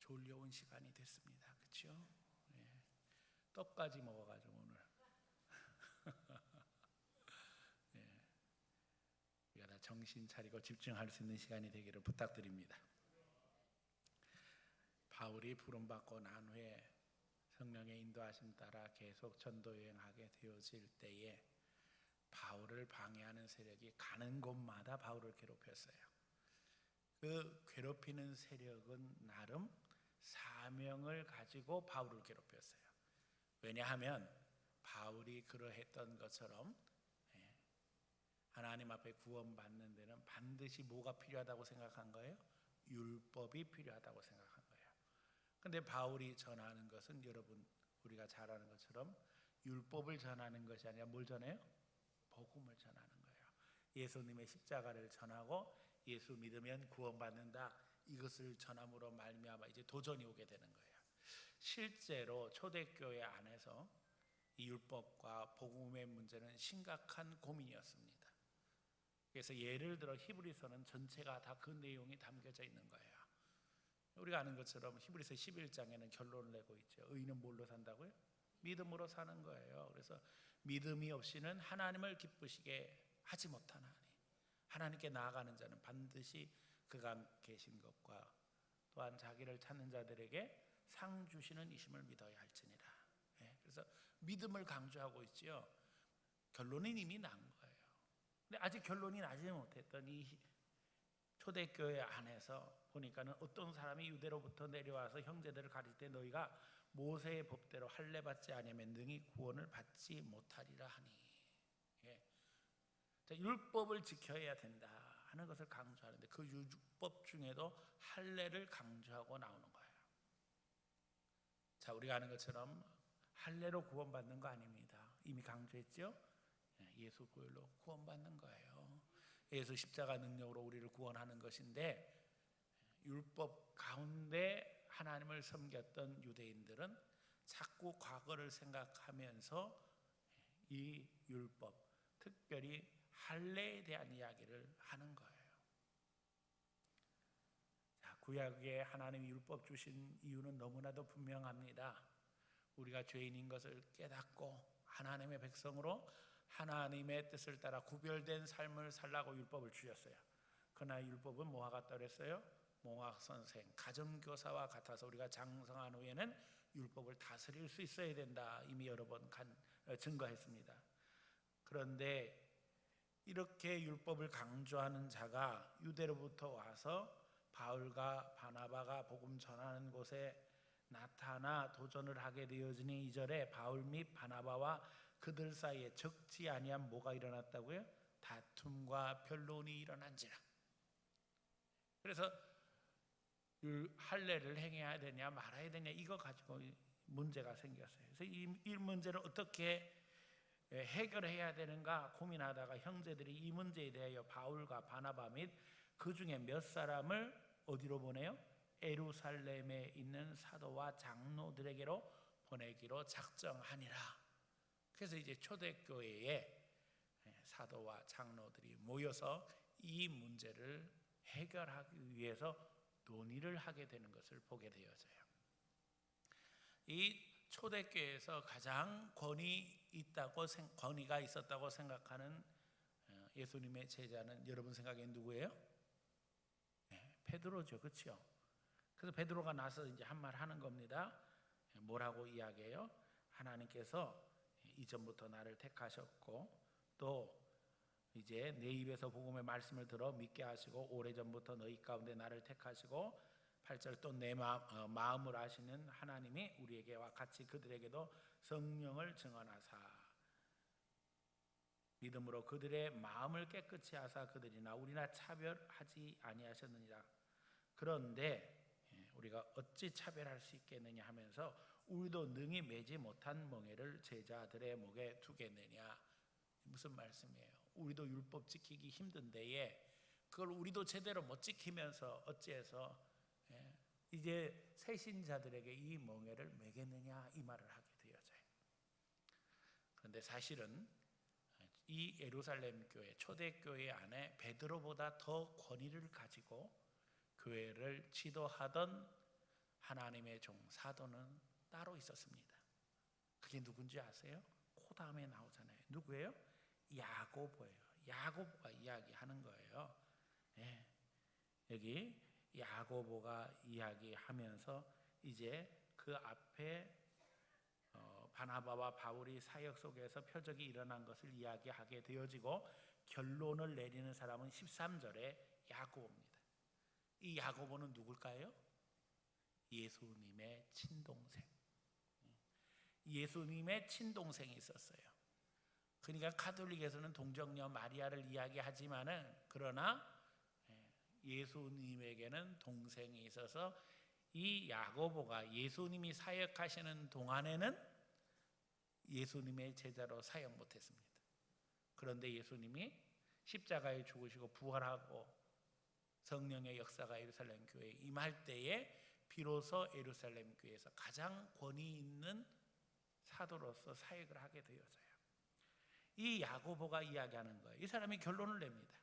졸려온 시간이 됐습니다. 그렇죠? 예. 떡까지 먹어가지고 오늘 예. 우리가 다 정신 차리고 집중할 수 있는 시간이 되기를 부탁드립니다. 바울이 부름받고 난 후에 성령의 인도하심 따라 계속 전도 여행하게 되어질 때에 바울을 방해하는 세력이 가는 곳마다 바울을 괴롭혔어요. 그 괴롭히는 세력은 나름 사명을 가지고 바울을 괴롭혔어요. 왜냐하면 바울이 그러했던 것처럼 하나님 앞에 구원받는 데는 반드시 뭐가 필요하다고 생각한 거예요? 율법이 필요하다고 생각한 거예요. 근데 바울이 전하는 것은 여러분 우리가 잘 아는 것처럼 율법을 전하는 것이 아니라 뭘 전해요? 복음을 전하는 거예요. 예수님의 십자가를 전하고 예수 믿으면 구원받는다, 이것을 전함으로 말미암아 이제 도전이 오게 되는 거예요. 실제로 초대교회 안에서 이 율법과 복음의 문제는 심각한 고민이었습니다. 그래서 예를 들어 히브리서는 전체가 다 그 내용이 담겨져 있는 거예요. 우리가 아는 것처럼 히브리서 11장에는 결론을 내고 있죠. 의인은 뭘로 산다고요? 믿음으로 사는 거예요. 그래서 믿음이 없이는 하나님을 기쁘시게 하지 못하나니 하나님께 나아가는 자는 반드시 그가 계신 것과 또한 자기를 찾는 자들에게 상 주시는 이심을 믿어야 할지니라. 그래서 믿음을 강조하고 있지요. 결론은 이미 난 거예요. 근데 아직 결론이 나지 못했던 이 초대교회 안에서 보니까는 어떤 사람이 유대로부터 내려와서 형제들을 가릴 때 너희가 모세의 법대로 할례 받지 아니하면 능히 구원을 받지 못하리라 하니, 율법을 지켜야 된다 하는 것을 강조하는데 그 율법 중에도 할례를 강조하고 나오는 거예요. 자, 우리가 아는 것처럼 할례로 구원받는 거 아닙니다. 이미 강조했죠. 예수 보혈로 구원받는 거예요. 예수 십자가 능력으로 우리를 구원하는 것인데, 율법 가운데 하나님을 섬겼던 유대인들은 자꾸 과거를 생각하면서 이 율법, 특별히 할례에 대한 이야기를 하는 거예요. 자, 구약에 하나님이 율법 주신 이유는 너무나도 분명합니다. 우리가 죄인인 것을 깨닫고 하나님의 백성으로 하나님의 뜻을 따라 구별된 삶을 살라고 율법을 주셨어요. 그러나 율법은 뭐와 같다 그랬어요? 몽학선생, 가정교사와 같아서 우리가 장성한 후에는 율법을 다스릴 수 있어야 된다, 이미 여러 번 증거했습니다. 그런데 이렇게 율법을 강조하는 자가 유대로부터 와서 바울과 바나바가 복음 전하는 곳에 나타나 도전을 하게 되어지니 2절에 바울 및 바나바와 그들 사이에 적지 아니한 뭐가 일어났다고요? 다툼과 변론이 일어난지라. 그래서 할례를 행해야 되냐 말아야 되냐 이거 가지고 문제가 생겼어요. 그래서 이 문제를 어떻게 해결해야 되는가 고민하다가 형제들이 이 문제에 대하여 바울과 바나바 및 그 중에 몇 사람을 어디로 보내요? 예루살렘에 있는 사도와 장로들에게로 보내기로 작정하니라. 그래서 이제 초대교회에 사도와 장로들이 모여서 이 문제를 해결하기 위해서 논의를 하게 되는 것을 보게 되어져요. 이 초대교회에서 가장 권위가 있었다고 생각하는 예수님의 제자는 여러분 생각에 누구예요? 베드로죠, 그렇죠? 그래서 베드로가 나서 이제 한 말 하는 겁니다. 뭐라고 이야기해요? 하나님께서 이전부터 나를 택하셨고 또 이제 내 입에서 복음의 말씀을 들어 믿게 하시고 오래전부터 너희 가운데 나를 택하시고 8절 또 내 마음을 아시는 하나님이 우리에게와 같이 그들에게도 성령을 증언하사 믿음으로 그들의 마음을 깨끗이 하사 그들이나 우리나 차별하지 아니하셨느니라. 그런데 우리가 어찌 차별할 수 있겠느냐 하면서 우리도 능히 매지 못한 멍에를 제자들의 목에 두겠느냐. 무슨 말씀이에요? 우리도 율법 지키기 힘든 데에 그걸 우리도 제대로 못 지키면서 어찌해서 이제 새신자들에게 이 멍에를 매겠느냐 이 말을 하게 되어져요. 그런데 사실은 이 예루살렘 교회, 초대교회 안에 베드로보다 더 권위를 가지고 교회를 지도하던 하나님의 종 사도는 따로 있었습니다. 그게 누군지 아세요? 그 다음에 나오잖아요. 누구예요? 야고보예요. 야고보가 이야기하는 거예요. 네. 여기 야고보가 이야기하면서 이제 그 앞에 바나바와 바울이 사역 속에서 표적이 일어난 것을 이야기하게 되어지고 결론을 내리는 사람은 13절에 야고보입니다. 이 야고보는 누굴까요? 예수님의 친동생. 예수님의 친동생이 있었어요. 그러니까 가톨릭에서는 동정녀 마리아를 이야기하지만은 그러나 예수님에게는 동생이 있어서 이 야고보가 예수님이 사역하시는 동안에는 예수님의 제자로 사역 못했습니다. 그런데 예수님이 십자가에 죽으시고 부활하고 성령의 역사가 예루살렘 교회에 임할 때에 비로소 예루살렘 교회에서 가장 권위 있는 사도로서 사역을 하게 되어서요. 이 야고보가 이야기하는 거예요. 이 사람이 결론을 냅니다.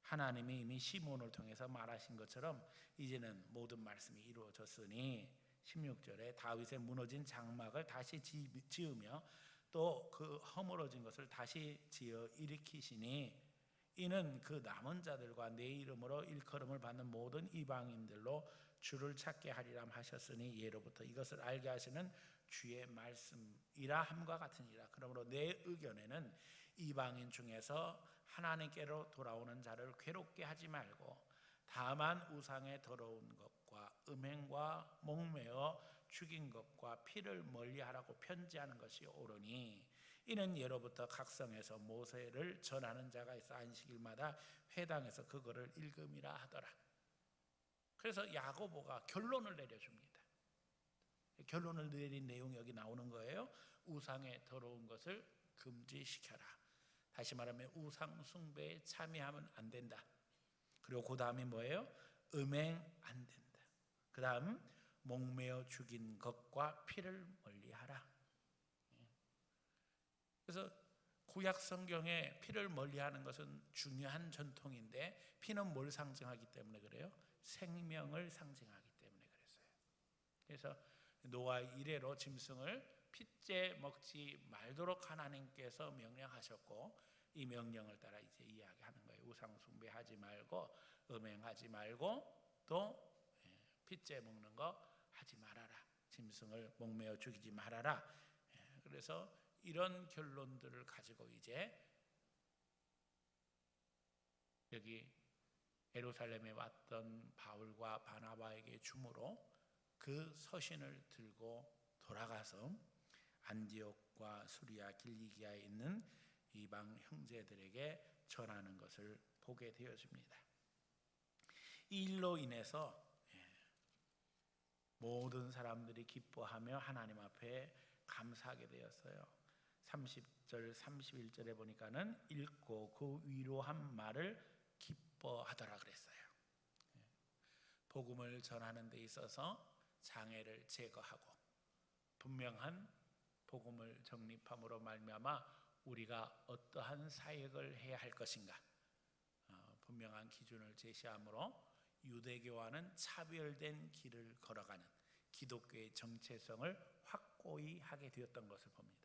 하나님이 이미 시몬을 통해서 말하신 것처럼 이제는 모든 말씀이 이루어졌으니 16절에 다윗의 무너진 장막을 다시 지으며 또 그 허물어진 것을 다시 지어 일으키시니 이는 그 남은 자들과 내 이름으로 일컬음을 받는 모든 이방인들로 주를 찾게 하리라 하셨으니 예로부터 이것을 알게 하시는 주의 말씀이라 함과 같으니라. 그러므로 내 의견에는 이방인 중에서 하나님께로 돌아오는 자를 괴롭게 하지 말고 다만 우상의 더러운 것과 음행과 목매어 죽인 것과 피를 멀리하라고 편지하는 것이 옳으니 이는 예로부터 각성에서 모세를 전하는 자가 있어 안식일마다 회당에서 그거를 읽음이라 하더라. 그래서 야고보가 결론을 내려줍니다. 결론을 내린 내용이 여기 나오는 거예요. 우상의 더러운 것을 금지시켜라. 다시 말하면 우상 숭배에 참여하면 안 된다. 그리고 그 다음이 뭐예요? 음행 안 된다. 그 다음 목매어 죽인 것과 피를 멀리하라. 그래서 구약 성경에 피를 멀리하는 것은 중요한 전통인데 피는 뭘 상징하기 때문에 그래요? 생명을 상징하기 때문에 그랬어요. 그래서 노아 이래로 짐승을 핏째 먹지 말도록 하나님께서 명령하셨고 이 명령을 따라 이제 이야기하는 거예요. 우상 숭배하지 말고 음행하지 말고 또 핏째 먹는 거 하지 말아라. 짐승을 목매어 죽이지 말아라. 그래서 이런 결론들을 가지고 이제 여기 예루살렘에 왔던 바울과 바나바에게 주므로 그 서신을 들고 돌아가서 안디옥과 수리아 길리기아에 있는 이방 형제들에게 전하는 것을 보게 되어집니다. 이 일로 인해서 모든 사람들이 기뻐하며 하나님 앞에 감사하게 되었어요. 30절 31절에 보니까는 읽고 그 위로한 말을 기뻐하더라 그랬어요. 복음을 전하는 데 있어서 장애를 제거하고 분명한 복음을 정립함으로 말미암아 우리가 어떠한 사역을 해야 할 것인가 분명한 기준을 제시함으로 유대교와는 차별된 길을 걸어가는 기독교의 정체성을 확고히 하게 되었던 것을 봅니다.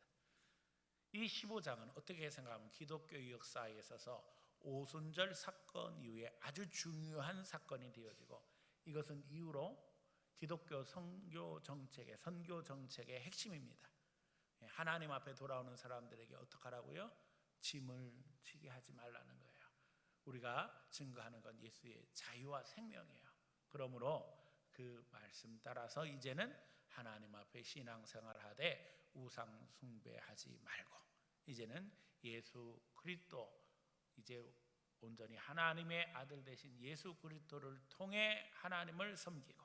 이 15장은 어떻게 생각하면 기독교 역사에 있어서 오순절 사건 이후에 아주 중요한 사건이 되어지고 이것은 이후로 기독교 선교 정책의 핵심입니다. 하나님 앞에 돌아오는 사람들에게 어떻게 하라고요? 짐을 지게 하지 말라는 거예요. 우리가 증거하는 건 예수의 자유와 생명이에요. 그러므로 그 말씀 따라서 이제는 하나님 앞에 신앙생활하되 우상 숭배하지 말고 이제는 예수 그리스도 이제 온전히 하나님의 아들 되신 예수 그리스도를 통해 하나님을 섬기고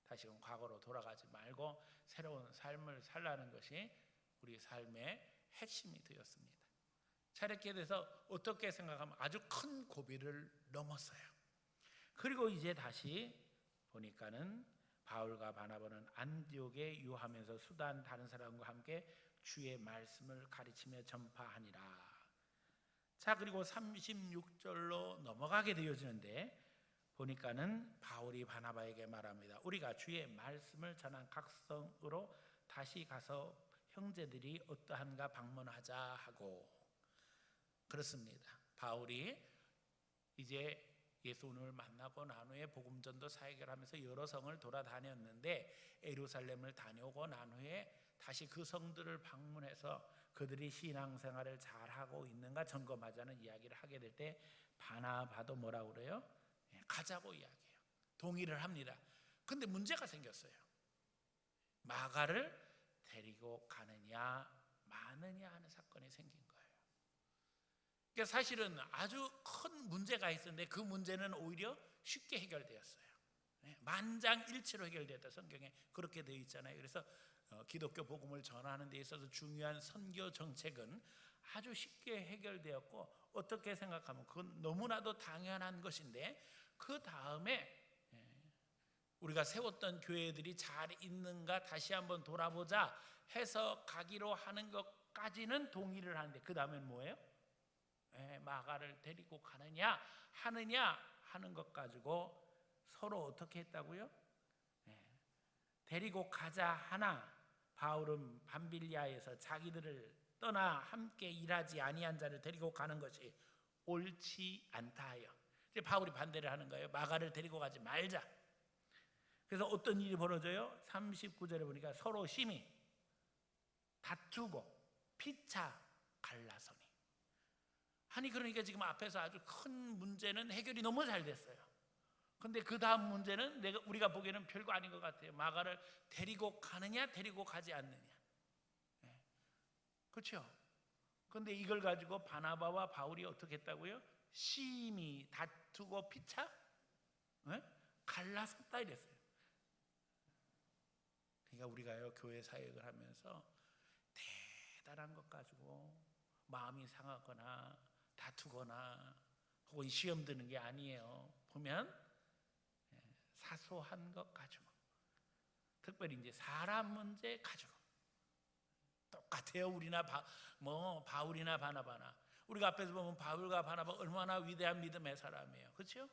다시금 과거로 돌아가지 말고 새로운 삶을 살라는 것이 우리 삶의 핵심이 되었습니다. 자, 이렇게 돼서 어떻게 생각하면 아주 큰 고비를 넘었어요. 그리고 이제 다시 보니까는 바울과 바나바는 안디옥에 유하면서 수단 다른 사람과 함께 주의 말씀을 가르치며 전파하니라. 자, 그리고 36절로 넘어가게 되어지는데 보니까는 바울이 바나바에게 말합니다. 우리가 주의 말씀을 전한 각성으로 다시 가서 형제들이 어떠한가 방문하자 하고. 그렇습니다. 바울이 이제 예수님을 만나고 난 후에 복음전도 사역을 하면서 여러 성을 돌아다녔는데 예루살렘을 다녀오고 난 후에 다시 그 성들을 방문해서 그들이 신앙생활을 잘하고 있는가 점검하자는 이야기를 하게 될 때 바나바도 뭐라고 그래요? 가자고 이야기해요. 동의를 합니다. 근데 문제가 생겼어요. 마가를 데리고 가느냐 마느냐 하는 사건이 생긴 거예요. 그러니까 사실은 아주 큰 문제가 있었는데 그 문제는 오히려 쉽게 해결되었어요. 만장일치로 해결되었다. 성경에 그렇게 되어 있잖아요. 그래서 기독교 복음을 전하는 데 있어서 중요한 선교 정책은 아주 쉽게 해결되었고, 어떻게 생각하면 그건 너무나도 당연한 것인데, 그 다음에 우리가 세웠던 교회들이 잘 있는가 다시 한번 돌아보자 해서 가기로 하는 것까지는 동의를 하는데, 그 다음엔 뭐예요? 마가를 데리고 가느냐 하느냐 하는 것 가지고 서로 어떻게 했다고요? 데리고 가자 하나 바울은 밤빌리아에서 자기들을 떠나 함께 일하지 아니한 자를 데리고 가는 것이 옳지 않다 하여 이제 바울이 반대를 하는 거예요. 마가를 데리고 가지 말자. 그래서 어떤 일이 벌어져요? 39절에 보니까 서로 심히 다투고 피차 갈라서니. 아니 그러니까 지금 앞에서 아주 큰 문제는 해결이 너무 잘 됐어요. 근데 그 다음 문제는 우리가 보기에는 별거 아닌 것 같아요. 마가를 데리고 가느냐 데리고 가지 않느냐. 그렇죠? 근데 이걸 가지고 바나바와 바울이 어떻게 했다고요? 심히 다투고 피차 갈라섰다 이랬어요. 그러니까 우리가요 교회 사역을 하면서 대단한 것 가지고 마음이 상하거나 다투거나 혹은 시험 드는 게 아니에요. 보면 사소한 것 가지고, 특별히 이제 사람 문제 가지고 똑같아요. 우리나 바울이나 바나바나. 우리가 앞에서 보면 바울과 바나바 얼마나 위대한 믿음의 사람이에요. 그렇죠?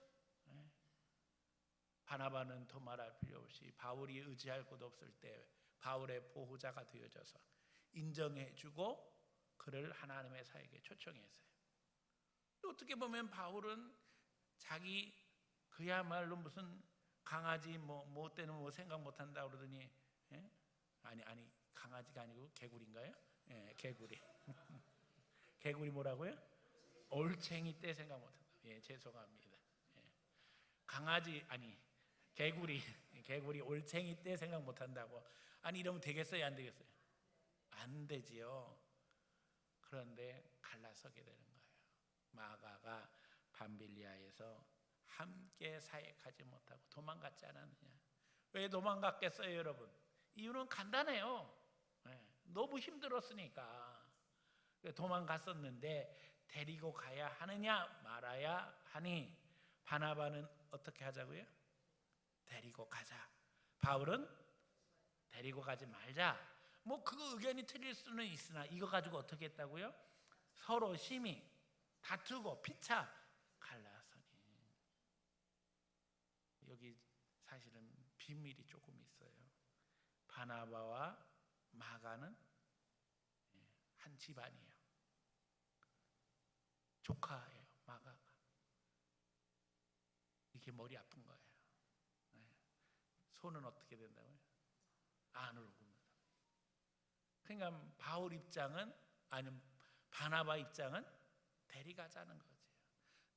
바나바는 도말할 필요 없이 바울이 의지할 곳 없을 때 바울의 보호자가 되어져서 인정해주고 그를 하나님의 사역에 초청했어요. 어떻게 보면 바울은 자기 그야말로 무슨 강아지 뭐 때는 생각 못한다 그러더니 아니 강아지가 아니고 개구리인가요? 개구리. 개구리 뭐라고요? 올챙이 때 생각 못한다. 죄송합니다. 강아지 아니 개구리 올챙이 때 생각 못한다고. 아니 이러면 되겠어요 안 되겠어요? 안 되지요. 그런데 갈라서게 되는 거예요. 마가가 밤빌리아에서 함께 사역하지 못하고 도망갔지 않았느냐. 왜 도망갔겠어요 여러분? 이유는 간단해요. 너무 힘들었으니까 도망갔었는데 데리고 가야 하느냐 말아야 하니 바나바는 어떻게 하자고요? 데리고 가자. 바울은 데리고 가지 말자. 그 의견이 틀릴 수는 있으나 이거 가지고 어떻게 했다고요? 서로 심히 다투고 피차 갈라서니. 여기 사실은 비밀이 조금 있어요. 바나바와 마가는 한 집안이에요. 조카예요. 마가가. 이게 머리 아픈 거예요. 손은 어떻게 된다고요? 안으로 굽니다. 그러니까 바울 입장은 아니면 바나바 입장은 데려가자는 거죠.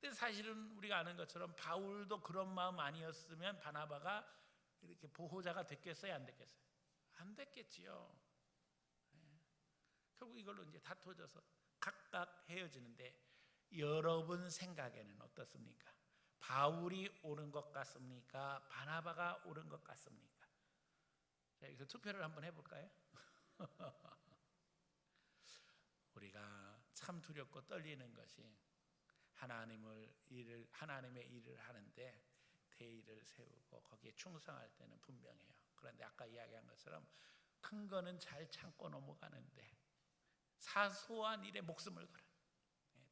근데 사실은 우리가 아는 것처럼 바울도 그런 마음 아니었으면 바나바가 이렇게 보호자가 됐겠어요 안 됐겠어요? 안 됐겠지요. 결국 이걸로 이제 다퉈져서 각각 헤어지는데, 여러분 생각에는 어떻습니까? 바울이 옳은 것 같습니까? 바나바가 옳은 것 같습니까? 자, 여기서 투표를 한번 해볼까요? 우리가 참 두렵고 떨리는 것이 하나님의 일을 하는데 대의를 세우고 거기에 충성할 때는 분명해요. 그런데 아까 이야기한 것처럼 큰 거는 잘 참고 넘어가는데 사소한 일에 목숨을 걸어요.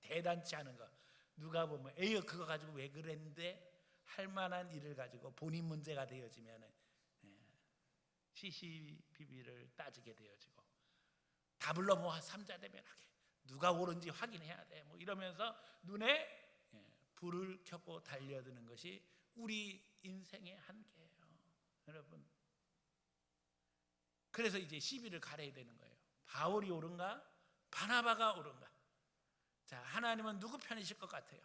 대단치 않은 거 누가 보면 에휴 그거 가지고 왜 그랬는데 할 만한 일을 가지고 본인 문제가 되어지면 시시비비를 따지게 되어지고, 답을 뭐 삼자대변하게 누가 옳은지 확인해야 돼 뭐 이러면서 눈에 불을 켜고 달려드는 것이 우리 인생의 한계예요, 여러분. 그래서 이제 시비를 가려야 되는 거예요. 바울이 옳은가 바나바가 옳은가? 자, 하나님은 누구 편이실 것 같아요?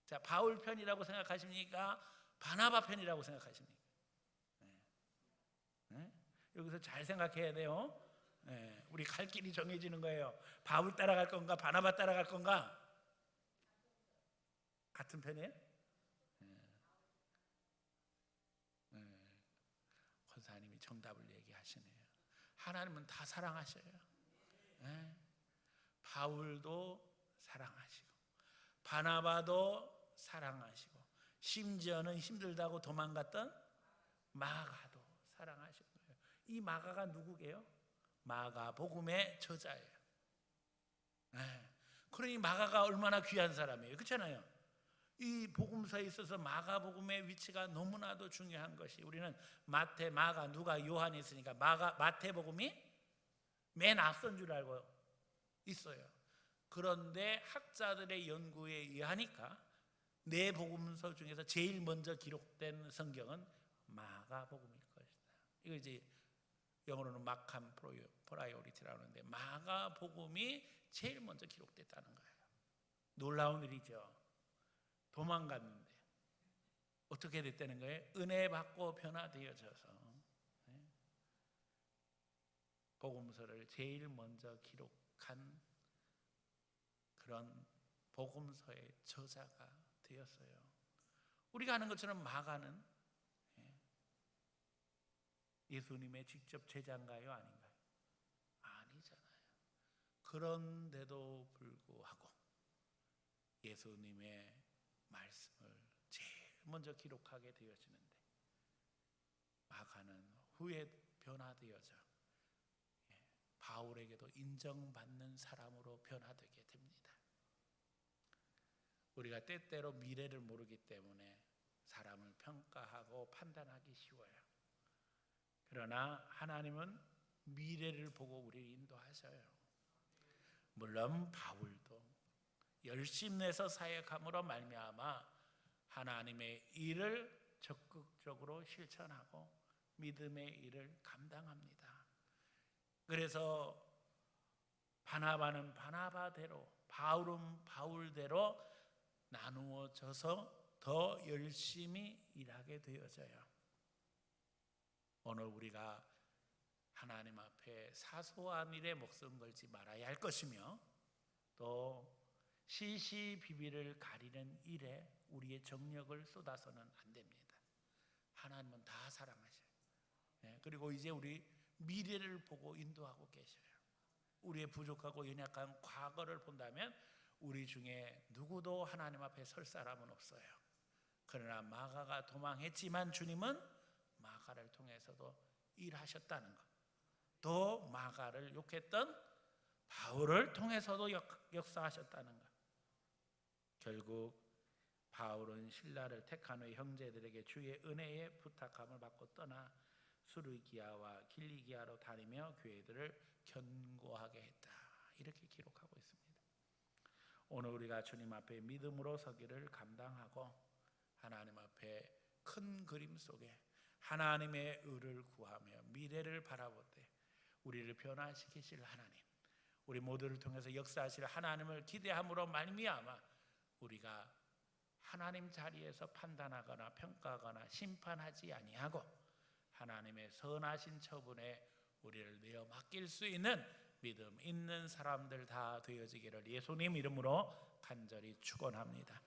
자, 바울 편이라고 생각하십니까? 바나바 편이라고 생각하십니까? 여기서 잘 생각해야 돼요. 우리 갈 길이 정해지는 거예요. 바울 따라갈 건가 바나바 따라갈 건가? 같은 편이에요? 권사님이 정답을 얘기하시네요. 하나님은 다 사랑하셔요. 바울도 사랑하시고 바나바도 사랑하시고 심지어는 힘들다고 도망갔던 마가도 사랑하시는 거예요. 이 마가가 누구게요? 마가복음의 저자예요. 그러니 마가가 얼마나 귀한 사람이에요, 그렇잖아요. 이 복음서에 있어서 마가복음의 위치가 너무나도 중요한 것이, 우리는 마태, 마가, 누가, 요한이 있으니까 마태복음이 맨 앞선 줄 알고 있어요. 그런데 학자들의 연구에 의하니까 네 복음서 중에서 제일 먼저 기록된 성경은 마가복음일 것이다. 이거 이제 영어로는 마캄 프라이오리티라고 하는데, 마가복음이 제일 먼저 기록됐다는 거예요. 놀라운 일이죠. 도망갔는데 어떻게 됐다는 거예요? 은혜 받고 변화되어져서 복음서를 제일 먼저 기록한 그런 복음서의 저자가 되었어요. 우리가 아는 것처럼 마가는 예수님의 직접 제자인가요, 아닌가요? 아니잖아요. 그런데도 불구하고 예수님의 말씀을 제일 먼저 기록하게 되어지는데, 마가는 후에 변화되어져 바울에게도 인정받는 사람으로 변화되게 됩니다. 우리가 때때로 미래를 모르기 때문에 사람을 평가하고 판단하기 쉬워요. 그러나 하나님은 미래를 보고 우리를 인도하셔요. 물론 바울도 열심 내서 사역함으로 말미암아 하나님의 일을 적극적으로 실천하고 믿음의 일을 감당합니다. 그래서 바나바는 바나바대로, 바울은 바울대로 나누어져서 더 열심히 일하게 되어져요. 오늘 우리가 하나님 앞에 사소한 일에 목숨 걸지 말아야 할 것이며, 또 시시비비를 가리는 일에 우리의 정력을 쏟아서는 안 됩니다. 하나님은 다 사랑하셔요. 그리고 이제 우리 미래를 보고 인도하고 계셔요. 우리의 부족하고 연약한 과거를 본다면 우리 중에 누구도 하나님 앞에 설 사람은 없어요. 그러나 마가가 도망했지만 주님은 마가를 통해서도 일하셨다는 것, 또 마가를 욕했던 바울을 통해서도 역사하셨다는 것. 결국 바울은 신라를 택한 후에 형제들에게 주의 은혜에 부탁함을 받고 떠나 수르기아와 길리기아로 다니며 교회들을 견고하게 했다. 이렇게 기록하고 있습니다. 오늘 우리가 주님 앞에 믿음으로 서기를 감당하고 하나님 앞에 큰 그림 속에 하나님의 의를 구하며 미래를 바라볼 때 우리를 변화시키실 하나님, 우리 모두를 통해서 역사하실 하나님을 기대함으로 말미암아 우리가 하나님 자리에서 판단하거나 평가하거나 심판하지 아니하고 하나님의 선하신 처분에 우리를 내어 맡길 수 있는 믿음 있는 사람들 다 되어지기를 예수님 이름으로 간절히 축원합니다.